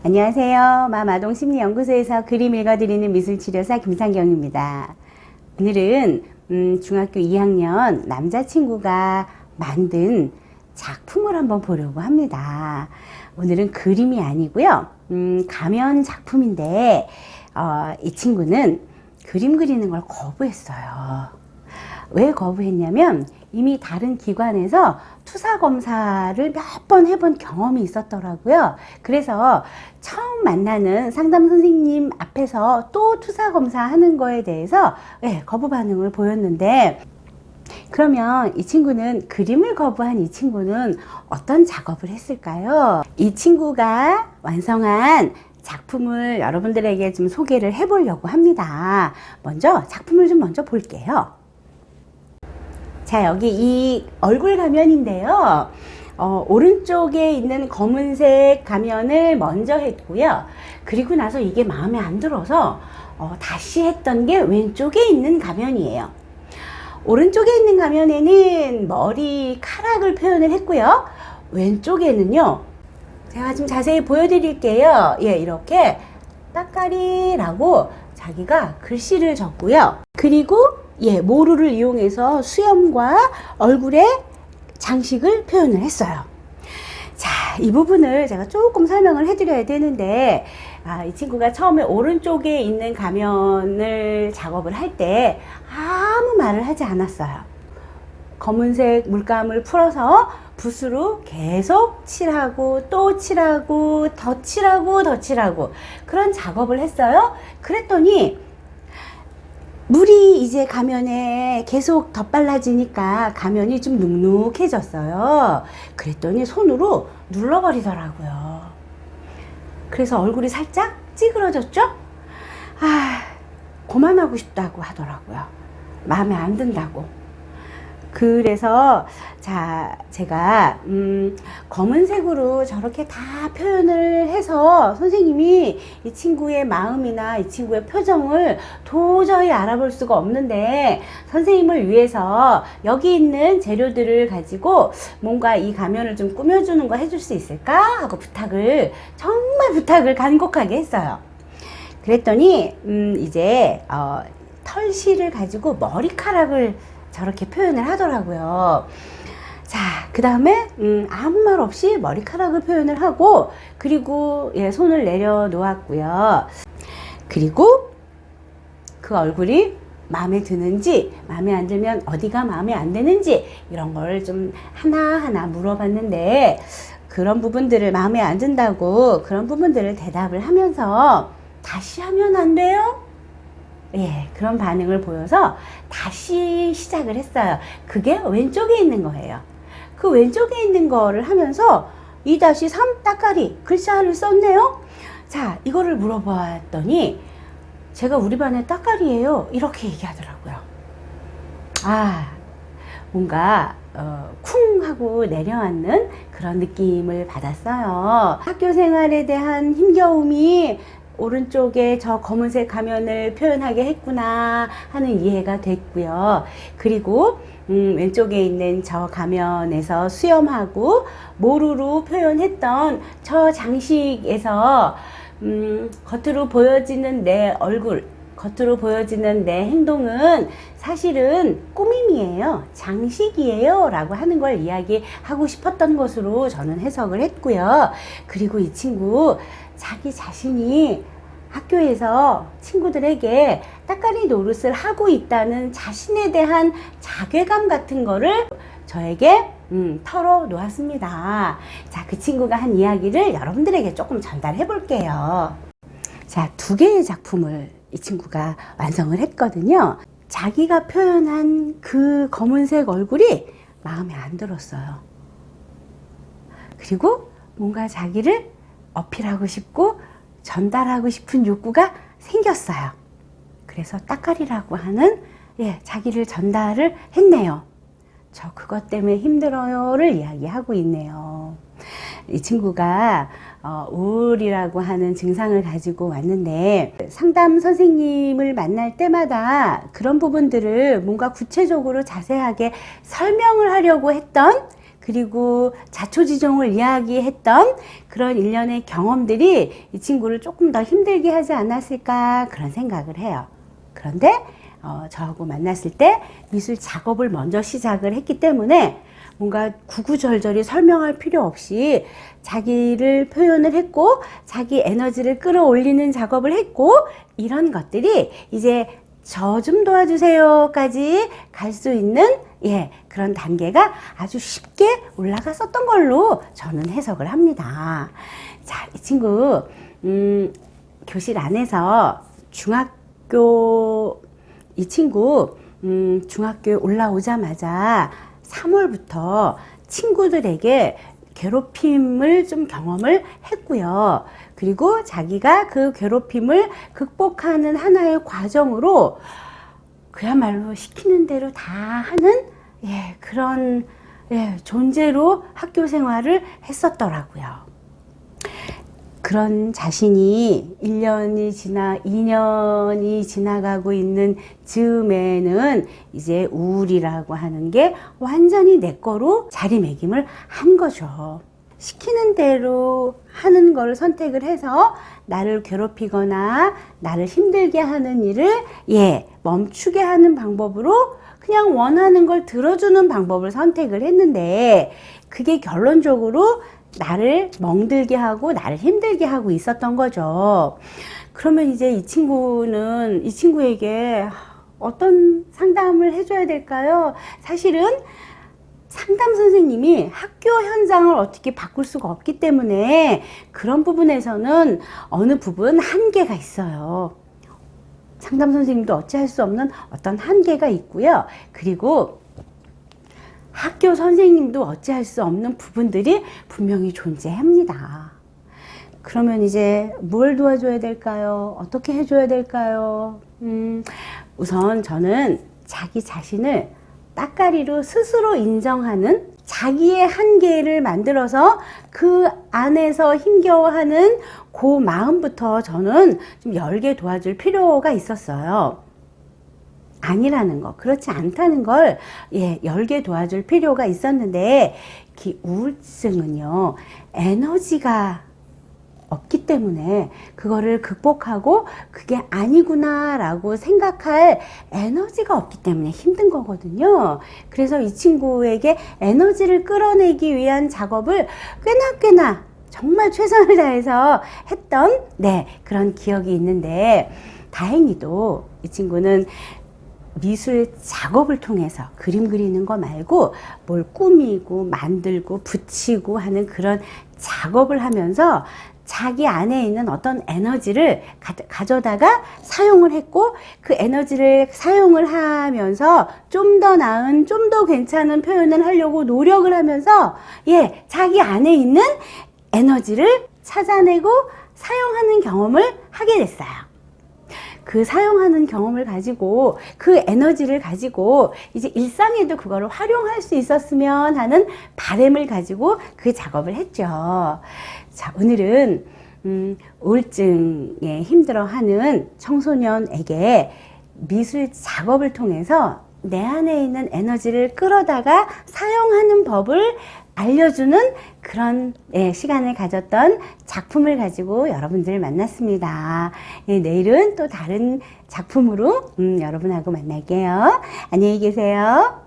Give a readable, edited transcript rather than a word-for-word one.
안녕하세요. 마마동심리연구소에서 그림 읽어드리는 미술치료사 김상경입니다. 오늘은 중학교 2학년 남자친구가 만든 작품을 한번 보려고 합니다. 오늘은 그림이 아니고요. 가면 작품인데 이 친구는 그림 그리는 걸 거부했어요. 왜 거부했냐면 이미 다른 기관에서 투사 검사를 몇 번 해본 경험이 있었더라고요. 그래서 처음 만나는 상담 선생님 앞에서 또 투사 검사하는 거에 대해서 거부 반응을 보였는데, 그러면 이 친구는, 그림을 거부한 이 친구는 어떤 작업을 했을까요? 이 친구가 완성한 작품을 여러분들에게 좀 소개를 해보려고 합니다. 먼저 작품을 좀 먼저 볼게요. 자, 여기 이 얼굴 가면인데요. 오른쪽에 있는 검은색 가면을 먼저 했고요. 그리고 나서 이게 마음에 안 들어서 다시 했던 게 왼쪽에 있는 가면이에요. 오른쪽에 있는 가면에는 머리카락을 표현을 했고요. 왼쪽에는요, 제가 좀 자세히 보여드릴게요. 이렇게 따까리라고 자기가 글씨를 적고요. 그리고 모루를 이용해서 수염과 얼굴에 장식을 표현을 했어요. 자, 이 부분을 제가 조금 설명을 해드려야 되는데, 이 친구가 처음에 오른쪽에 있는 가면을 작업을 할 때 아무 말을 하지 않았어요. 검은색 물감을 풀어서 붓으로 계속 칠하고 또 칠하고 더 칠하고 더 칠하고 그런 작업을 했어요. 그랬더니 물이 이제 가면에 계속 덧발라지니까 가면이 좀 눅눅해졌어요. 그랬더니 손으로 눌러버리더라고요. 그래서 얼굴이 살짝 찌그러졌죠? 그만하고 싶다고 하더라고요. 마음에 안 든다고. 그래서 제가 검은색으로 저렇게 다 표현을 해서 선생님이 이 친구의 마음이나 이 친구의 표정을 도저히 알아볼 수가 없는데, 선생님을 위해서 여기 있는 재료들을 가지고 뭔가 이 가면을 좀 꾸며주는 거 해줄 수 있을까 하고 정말 부탁을 간곡하게 했어요. 그랬더니 이제 털실을 가지고 머리카락을 저렇게 표현을 하더라고요. 자, 그 다음에 아무 말 없이 머리카락을 표현을 하고, 그리고 손을 내려놓았고요. 그리고 그 얼굴이 마음에 드는지, 마음에 안 들면 어디가 마음에 안 드는지 이런 걸 좀 하나하나 물어봤는데, 그런 부분들을 마음에 안 든다고 그런 부분들을 대답을 하면서 다시 하면 안 돼요? 그런 반응을 보여서 다시 시작을 했어요. 그게 왼쪽에 있는 거예요. 그 왼쪽에 있는 거를 하면서 2-3 따까리 글자를 썼네요. 자, 이거를 물어봤더니 제가 우리 반의 따까리예요, 이렇게 얘기하더라고요. 뭔가 쿵 하고 내려앉는 그런 느낌을 받았어요. 학교 생활에 대한 힘겨움이 오른쪽에 저 검은색 가면을 표현하게 했구나 하는 이해가 됐고요. 그리고 왼쪽에 있는 저 가면에서 수염하고 모루로 표현했던 저 장식에서 겉으로 보여지는 내 얼굴, 겉으로 보여지는 내 행동은 사실은 꾸밈이에요, 장식이에요 라고 하는 걸 이야기하고 싶었던 것으로 저는 해석을 했고요. 그리고 이 친구 자기 자신이 학교에서 친구들에게 따까리 노릇을 하고 있다는 자신에 대한 자괴감 같은 거를 저에게 털어 놓았습니다. 자, 그 친구가 한 이야기를 여러분들에게 조금 전달해 볼게요. 자, 2개의 작품을 이 친구가 완성을 했거든요. 자기가 표현한 그 검은색 얼굴이 마음에 안 들었어요. 그리고 뭔가 자기를 어필하고 싶고 전달하고 싶은 욕구가 생겼어요. 그래서 따까리라고 하는 자기를 전달을 했네요. 저 그것 때문에 힘들어요를 이야기하고 있네요. 이 친구가 우울이라고 하는 증상을 가지고 왔는데, 상담 선생님을 만날 때마다 그런 부분들을 뭔가 구체적으로 자세하게 설명을 하려고 했던 그 그리고 자초지종을 이야기했던 그런 일련의 경험들이 이 친구를 조금 더 힘들게 하지 않았을까 그런 생각을 해요. 그런데 저하고 만났을 때 미술 작업을 먼저 시작을 했기 때문에 뭔가 구구절절히 설명할 필요 없이 자기를 표현을 했고 자기 에너지를 끌어올리는 작업을 했고 이런 것들이 이제 저 좀 도와주세요까지 갈 수 있는 그런 단계가 아주 쉽게 올라갔었던 걸로 저는 해석을 합니다. 자, 이 친구 교실 안에서 이 친구 중학교에 올라오자마자 3월부터 친구들에게 괴롭힘을 좀 경험을 했고요. 그리고 자기가 그 괴롭힘을 극복하는 하나의 과정으로 그야말로 시키는 대로 다 하는 그런 존재로 학교 생활을 했었더라고요. 그런 자신이 1년이 지나 2년이 지나가고 있는 즈음에는 이제 우울이라고 하는 게 완전히 내 거로 자리매김을 한 거죠. 시키는 대로 하는 걸 선택을 해서 나를 괴롭히거나 나를 힘들게 하는 일을 멈추게 하는 방법으로 그냥 원하는 걸 들어주는 방법을 선택을 했는데 그게 결론적으로 나를 멍들게 하고 나를 힘들게 하고 있었던 거죠. 그러면 이제 이 친구에게 어떤 상담을 해줘야 될까요? 사실은 상담 선생님이 학교 현장을 어떻게 바꿀 수가 없기 때문에 그런 부분에서는 어느 부분 한계가 있어요. 상담 선생님도 어찌할 수 없는 어떤 한계가 있고요. 그리고 학교 선생님도 어찌할 수 없는 부분들이 분명히 존재합니다. 그러면 이제 뭘 도와줘야 될까요? 어떻게 해줘야 될까요? 우선 저는 자기 자신을 따까리로 스스로 인정하는 자기의 한계를 만들어서 그 안에서 힘겨워하는 그 마음부터 저는 좀 열게 도와줄 필요가 있었어요. 아니라는 거, 그렇지 않다는 걸 열게 도와줄 필요가 있었는데 우울증은요 에너지가 없기 때문에 그거를 극복하고 그게 아니구나 라고 생각할 에너지가 없기 때문에 힘든 거거든요. 그래서 이 친구에게 에너지를 끌어내기 위한 작업을 꽤나 정말 최선을 다해서 했던 그런 기억이 있는데 다행히도 이 친구는 미술 작업을 통해서 그림 그리는 거 말고 뭘 꾸미고 만들고 붙이고 하는 그런 작업을 하면서 자기 안에 있는 어떤 에너지를 가져다가 사용을 했고 그 에너지를 사용을 하면서 좀 더 나은, 좀 더 괜찮은 표현을 하려고 노력을 하면서 자기 안에 있는 에너지를 찾아내고 사용하는 경험을 하게 됐어요. 그 사용하는 경험을 가지고 그 에너지를 가지고 이제 일상에도 그거를 활용할 수 있었으면 하는 바람을 가지고 그 작업을 했죠. 자, 오늘은 우울증에 힘들어하는 청소년에게 미술 작업을 통해서 내 안에 있는 에너지를 끌어다가 사용하는 법을 알려주는 그런 시간을 가졌던 작품을 가지고 여러분들을 만났습니다. 내일은 또 다른 작품으로 여러분하고 만날게요. 안녕히 계세요.